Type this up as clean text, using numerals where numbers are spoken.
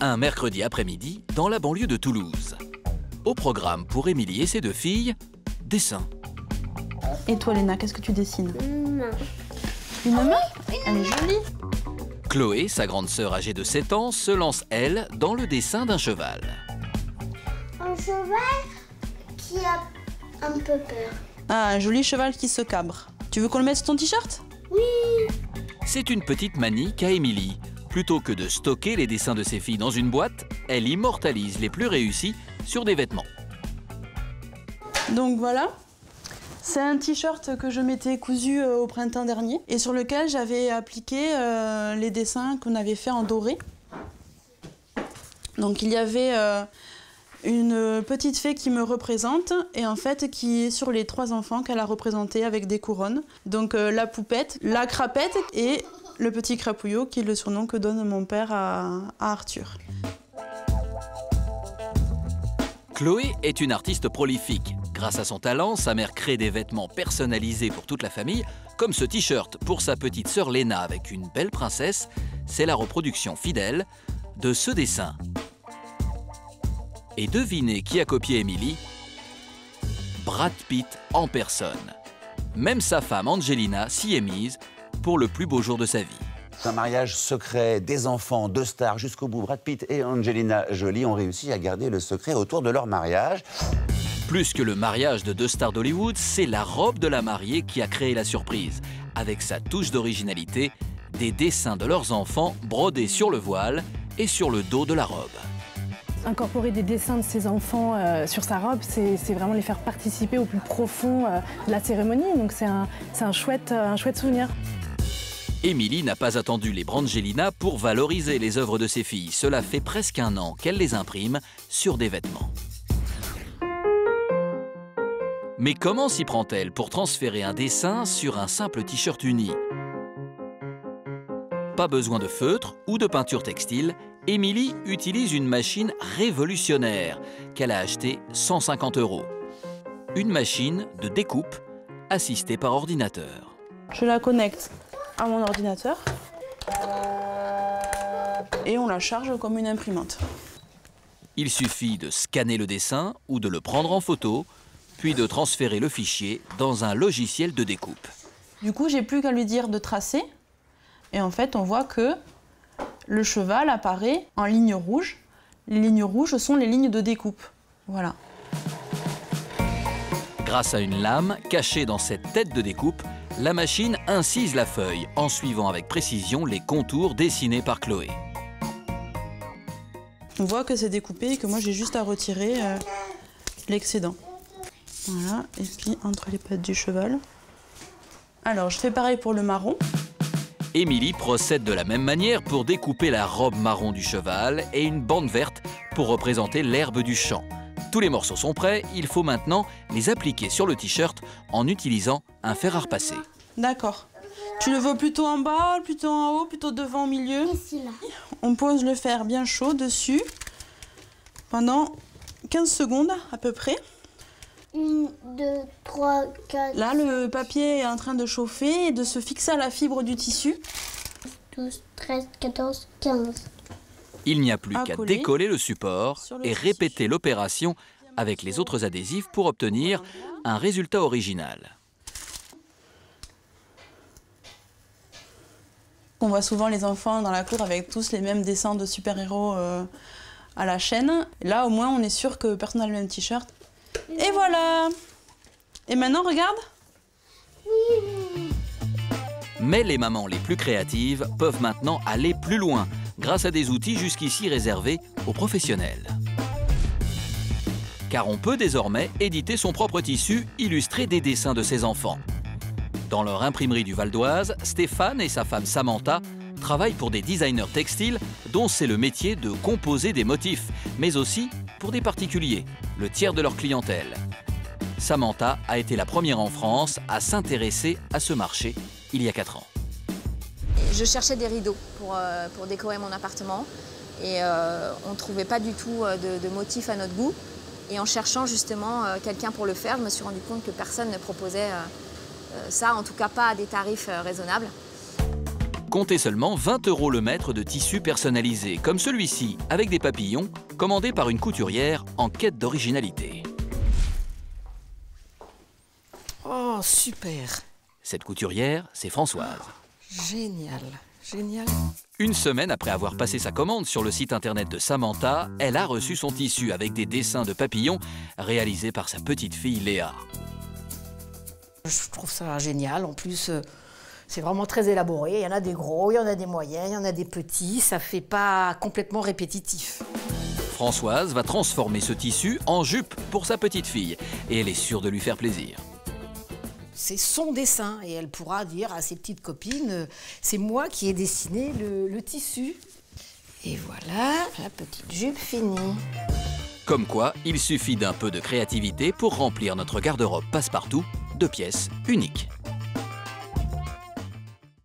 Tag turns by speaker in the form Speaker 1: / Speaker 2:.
Speaker 1: Un mercredi après-midi, dans la banlieue de Toulouse. Au programme pour Émilie et ses deux filles, dessin.
Speaker 2: Et toi, Léna, qu'est-ce que tu dessines?
Speaker 3: Une main.
Speaker 2: Une main? Elle est jolie.
Speaker 1: Chloé, sa grande sœur âgée de 7 ans, se lance, elle, dans le dessin d'un cheval.
Speaker 3: Un cheval qui a un peu peur.
Speaker 2: Ah, un joli cheval qui se cabre. Tu veux qu'on le mette sur ton t-shirt?
Speaker 3: Oui.
Speaker 1: C'est une petite manie qu'a Émilie. Plutôt que de stocker les dessins de ses filles dans une boîte, elle immortalise les plus réussis sur des vêtements.
Speaker 2: Donc voilà, c'est un t-shirt que je m'étais cousu au printemps dernier et sur lequel j'avais appliqué les dessins qu'on avait fait en doré. Donc il y avait une petite fée qui me représente et en fait qui est sur les 3 enfants qu'elle a représentés avec des couronnes. Donc la poupette, la crapette et le petit crapouillot qui est le surnom que donne mon père à Arthur.
Speaker 1: Chloé est une artiste prolifique. Grâce à son talent, sa mère crée des vêtements personnalisés pour toute la famille, comme ce t-shirt pour sa petite sœur Léna avec une belle princesse. C'est la reproduction fidèle de ce dessin. Et devinez qui a copié Émilie? Brad Pitt en personne. Même sa femme Angelina s'y est mise pour le plus beau jour de sa vie.
Speaker 4: Un mariage secret, des enfants, 2 stars jusqu'au bout. Brad Pitt et Angelina Jolie ont réussi à garder le secret autour de leur mariage.
Speaker 1: Plus que le mariage de 2 stars d'Hollywood, c'est la robe de la mariée qui a créé la surprise. Avec sa touche d'originalité, des dessins de leurs enfants brodés sur le voile et sur le dos de la robe.
Speaker 5: Incorporer des dessins de ses enfants sur sa robe, c'est vraiment les faire participer au plus profond de la cérémonie. Donc c'est un chouette souvenir.
Speaker 1: Émilie n'a pas attendu les Brangelina pour valoriser les œuvres de ses filles. Cela fait presque 1 an qu'elle les imprime sur des vêtements. Mais comment s'y prend-elle pour transférer un dessin sur un simple t-shirt uni? Pas besoin de feutre ou de peinture textile, Émilie utilise une machine révolutionnaire qu'elle a achetée 150 €. Une machine de découpe assistée par ordinateur.
Speaker 2: Je la connecte à mon ordinateur et on la charge comme une imprimante.
Speaker 1: Il suffit de scanner le dessin ou de le prendre en photo, puis de transférer le fichier dans un logiciel de découpe.
Speaker 2: Du coup, j'ai plus qu'à lui dire de tracer et en fait, on voit que le cheval apparaît en ligne rouge. Les lignes rouges sont les lignes de découpe. Voilà.
Speaker 1: Grâce à une lame cachée dans cette tête de découpe, la machine incise la feuille en suivant avec précision les contours dessinés par Chloé.
Speaker 2: On voit que c'est découpé et que moi j'ai juste à retirer l'excédent. Voilà, et puis entre les pattes du cheval. Alors je fais pareil pour le marron.
Speaker 1: Émilie procède de la même manière pour découper la robe marron du cheval et une bande verte pour représenter l'herbe du champ. Tous les morceaux sont prêts, il faut maintenant les appliquer sur le t-shirt en utilisant un fer à repasser.
Speaker 2: D'accord. Tu le veux plutôt en bas, plutôt en haut, plutôt devant, au milieu?
Speaker 3: Ici, là.
Speaker 2: On pose le fer bien chaud dessus pendant 15 secondes à peu près.
Speaker 3: 1, 2, 3, 4.
Speaker 2: Là, le papier est en train de chauffer et de se fixer à la fibre du tissu.
Speaker 3: 12, 13, 14, 15.
Speaker 1: Il n'y a plus qu'à
Speaker 2: coller
Speaker 1: décoller le support
Speaker 2: sur le
Speaker 1: et
Speaker 2: tissu.
Speaker 1: répéter l'opération avec les autres adhésifs pour obtenir un résultat original.
Speaker 2: On voit souvent les enfants dans la cour avec tous les mêmes dessins de super-héros à la chaîne. Là, au moins, on est sûr que personne n'a le même t-shirt. Et voilà! Et maintenant, regarde!
Speaker 1: Mais les mamans les plus créatives peuvent maintenant aller plus loin grâce à des outils jusqu'ici réservés aux professionnels. Car on peut désormais éditer son propre tissu, illustrer des dessins de ses enfants. Dans leur imprimerie du Val d'Oise, Stéphane et sa femme Samantha travaillent pour des designers textiles dont c'est le métier de composer des motifs, mais aussi pour des particuliers, le tiers de leur clientèle. Samantha a été la première en France à s'intéresser à ce marché il y a 4 ans.
Speaker 6: Je cherchais des rideaux pour décorer mon appartement et on ne trouvait pas du tout de motifs à notre goût. Et en cherchant justement quelqu'un pour le faire, je me suis rendu compte que personne ne proposait ça, en tout cas pas à des tarifs raisonnables.
Speaker 1: Comptez seulement 20 € le mètre de tissu personnalisé, comme celui-ci, avec des papillons, commandé par une couturière en quête d'originalité.
Speaker 7: Oh, super!
Speaker 1: Cette couturière, c'est Françoise.
Speaker 7: Génial, génial.
Speaker 1: Une semaine après avoir passé sa commande sur le site internet de Samantha, elle a reçu son tissu avec des dessins de papillons réalisés par sa petite fille Léa.
Speaker 7: Je trouve ça génial. En plus, c'est vraiment très élaboré. Il y en a des gros, il y en a des moyens, il y en a des petits. Ça fait pas complètement répétitif.
Speaker 1: Françoise va transformer ce tissu en jupe pour sa petite fille et elle est sûre de lui faire plaisir.
Speaker 7: C'est son dessin et elle pourra dire à ses petites copines c'est moi qui ai dessiné le tissu. Et voilà la petite jupe finie.
Speaker 1: Comme quoi, il suffit d'un peu de créativité pour remplir notre garde-robe passe-partout de pièces uniques.